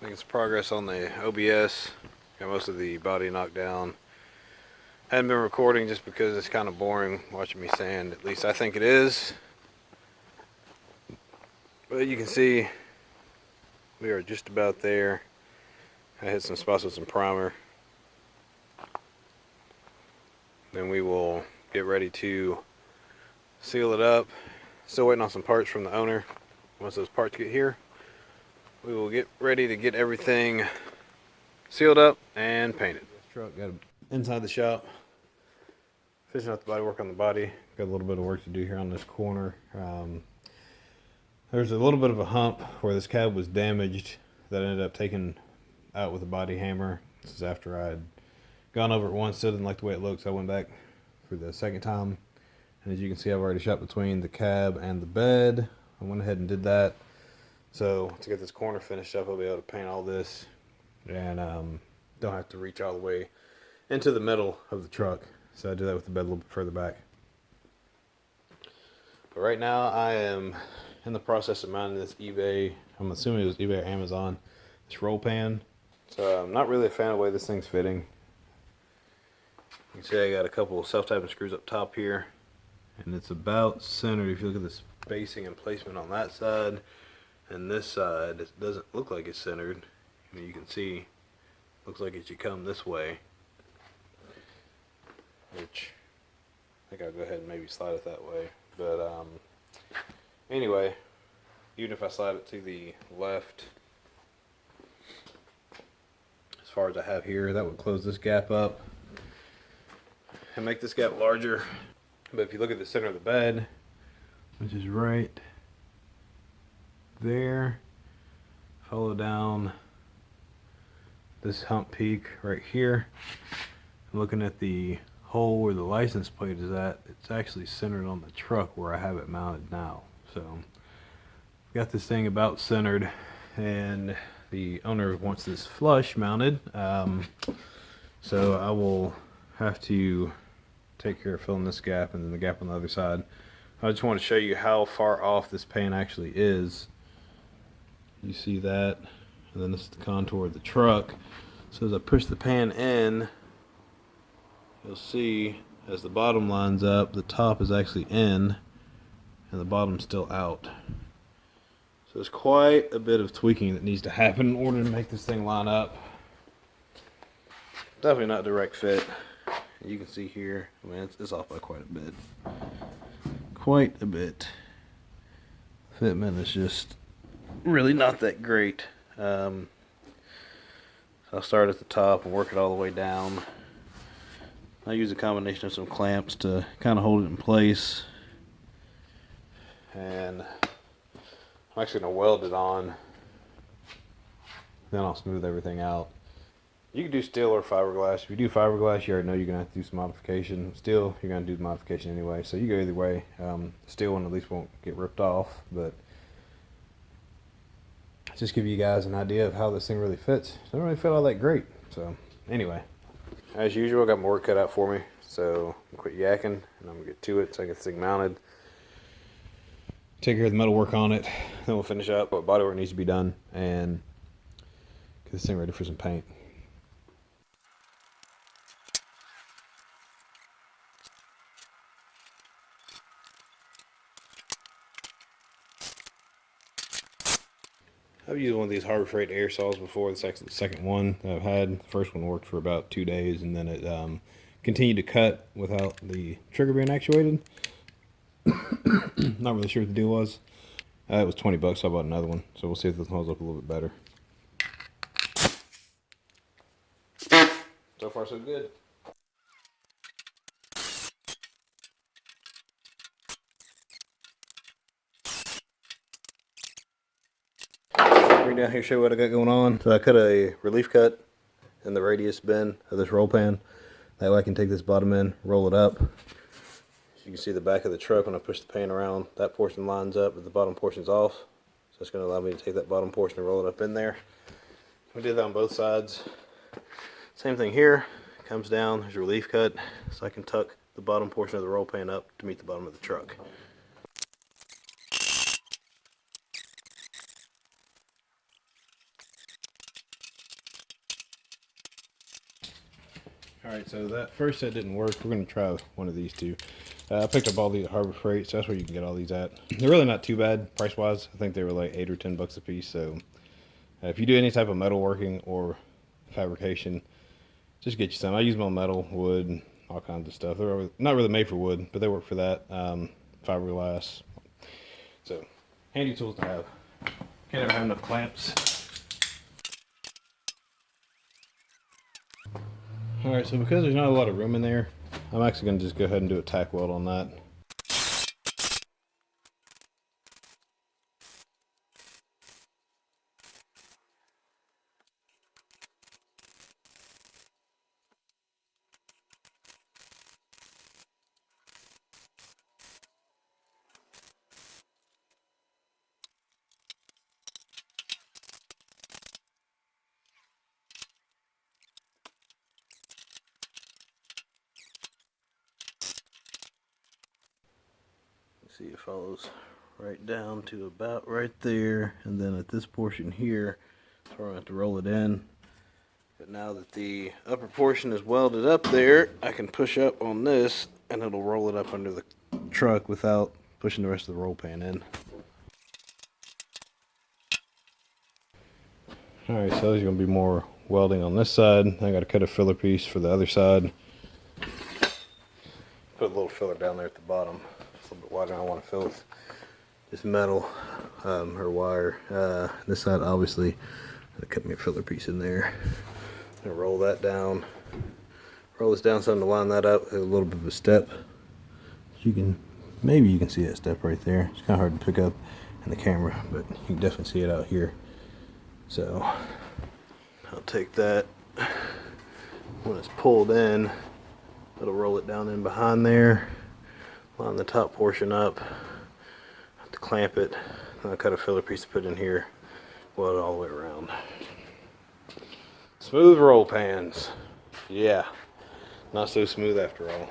Making some progress on the OBS. Got most of the body knocked down. Hadn't been recording just because it's kind of boring watching me sand. At least I think it is. But you can see we are just about there. I hit some spots with some primer. Then we will get ready to seal it up. Still waiting on some parts from the owner. Once those parts get here, we will get ready to get everything sealed up and painted. This truck got inside the shop, finishing up the body work on the body. Got a little bit of work to do here on this corner. There's a little bit of a hump where this cab was damaged that I ended up taking out with a body hammer. This is after I had gone over it once, still didn't like the way it looked, so I went back for the second time. And as you can see, I've already shot between the cab and the bed. I went ahead and did that. So to get this corner finished up, I'll be able to paint all this and don't have to reach all the way into the middle of the truck. So I do that with the bed a little bit further back. But right now I am in the process of mounting this eBay, I'm assuming it was eBay or Amazon, this roll pan. So I'm not really a fan of the way this thing's fitting. You can see I got a couple of self-tapping screws up top here, and it's about centered. If you look at the spacing and placement on that side and this side, it doesn't look like it's centered. I mean, you can see looks like it should come this way, which I think I'll go ahead and maybe slide it that way. But anyway, even if I slide it to the left as far as I have here, that would close this gap up and make this gap larger. But if you look at the center of the bed, which is right there, follow down this hump peak right here, looking at the hole where the license plate is at, it's actually centered on the truck where I have it mounted now. So got this thing about centered, and the owner wants this flush mounted, so I will have to take care of filling this gap and then the gap on the other side. I just want to show you how far off this pan actually is. You see that, and then this is the contour of the truck. So as I push the pan in, you'll see as the bottom lines up, the top is actually in and the bottom's still out. So there's quite a bit of tweaking that needs to happen in order to make this thing line up. Definitely not direct fit. You can see here, I mean, it's off by quite a bit. Quite a bit. Fitment is just really not that great. So I'll start at the top and work it all the way down. I use a combination of some clamps to kind of hold it in place. And I'm actually going to weld it on. Then I'll smooth everything out. You can do steel or fiberglass. If you do fiberglass, you already know you're going to have to do some modification. Steel, you're going to do the modification anyway. So you go either way. Steel one at least won't get ripped off. But just give you guys an idea of how this thing really fits. It doesn't really fit all that great. So anyway, as usual, I got my work cut out for me. So I'm quit yakking and I'm going to get to it so I can get this thing mounted. Take care of the metal work on it. Then we'll finish up what body work needs to be done and get this thing ready for some paint. I've used one of these Harbor Freight air saws before. This is actually the second one that I've had. The first one worked for about 2 days, and then it continued to cut without the trigger being actuated. Not really sure what the deal was. It was 20 bucks, so I bought another one. So we'll see if this holds up a little bit better. So far, so good. Bring down here, show you what I got going on. So I cut a relief cut in the radius bend of this roll pan. That way I can take this bottom end, roll it up. As you can see the back of the truck, when I push the pan around, that portion lines up, but the bottom portion's off. So it's going to allow me to take that bottom portion and roll it up in there. We did that on both sides. Same thing here. Comes down, there's a relief cut, so I can tuck the bottom portion of the roll pan up to meet the bottom of the truck. Alright, so that first set didn't work. We're going to try one of these two. I picked up all these at Harbor Freight, so that's where you can get all these at. They're really not too bad price-wise. I think they were like 8 or 10 bucks a piece. So if you do any type of metalworking or fabrication, just get you some. I use them on metal, wood, all kinds of stuff. They're not really made for wood, but they work for that. Fiberglass. So handy tools to have. Can't ever have enough clamps. Alright, so because there's not a lot of room in there, I'm actually going to just go ahead and do a tack weld on that. See, it follows right down to about right there, and then at this portion here, so we're going to have to roll it in. But now that the upper portion is welded up there, I can push up on this and it'll roll it up under the truck without pushing the rest of the roll pan in. Alright, so there's going to be more welding on this side. I got to cut a filler piece for the other side. Put a little filler down there at the bottom. It's a little bit wider than I want to fill with this metal or wire. This side, obviously, I cut me a filler piece in there. I'm going to roll that down. Roll this down some to line that up with a little bit of a step. Maybe you can see that step right there. It's kind of hard to pick up in the camera, but you can definitely see it out here. So I'll take that. When it's pulled in, it'll roll it down in behind there. Line the top portion up. Have to clamp it. I'll cut a filler piece to put in here. Weld it all the way around. Smooth roll pans. Yeah, not so smooth after all.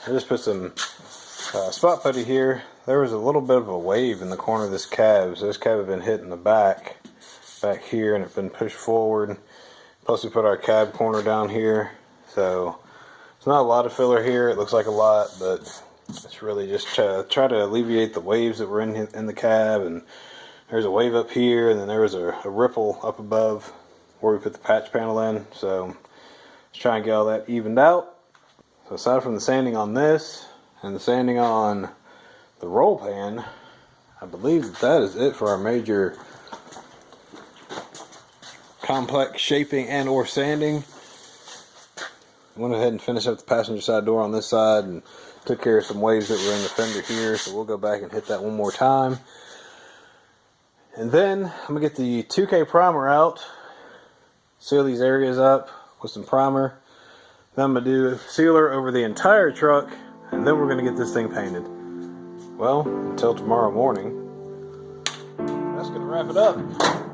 I just put some spot putty here. There was a little bit of a wave in the corner of this cab, so this cab had been hit in the back here, and it's been pushed forward. Plus we put our cab corner down here, so it's not a lot of filler here. It looks like a lot, but it's really just to try to alleviate the waves that were in the cab. And there's a wave up here, and then there was a ripple up above where we put the patch panel in. So let's try and get all that evened out. So aside from the sanding on this and the sanding on the roll pan, I believe that is it for our major complex shaping and or sanding. Went ahead and finished up the passenger side door on this side and took care of some waves that were in the fender here, so we'll go back and hit that one more time. And then I'm gonna get the 2K primer out, seal these areas up with some primer. Then I'm gonna do sealer over the entire truck, and then we're gonna get this thing painted. Well, until tomorrow morning, that's gonna wrap it up.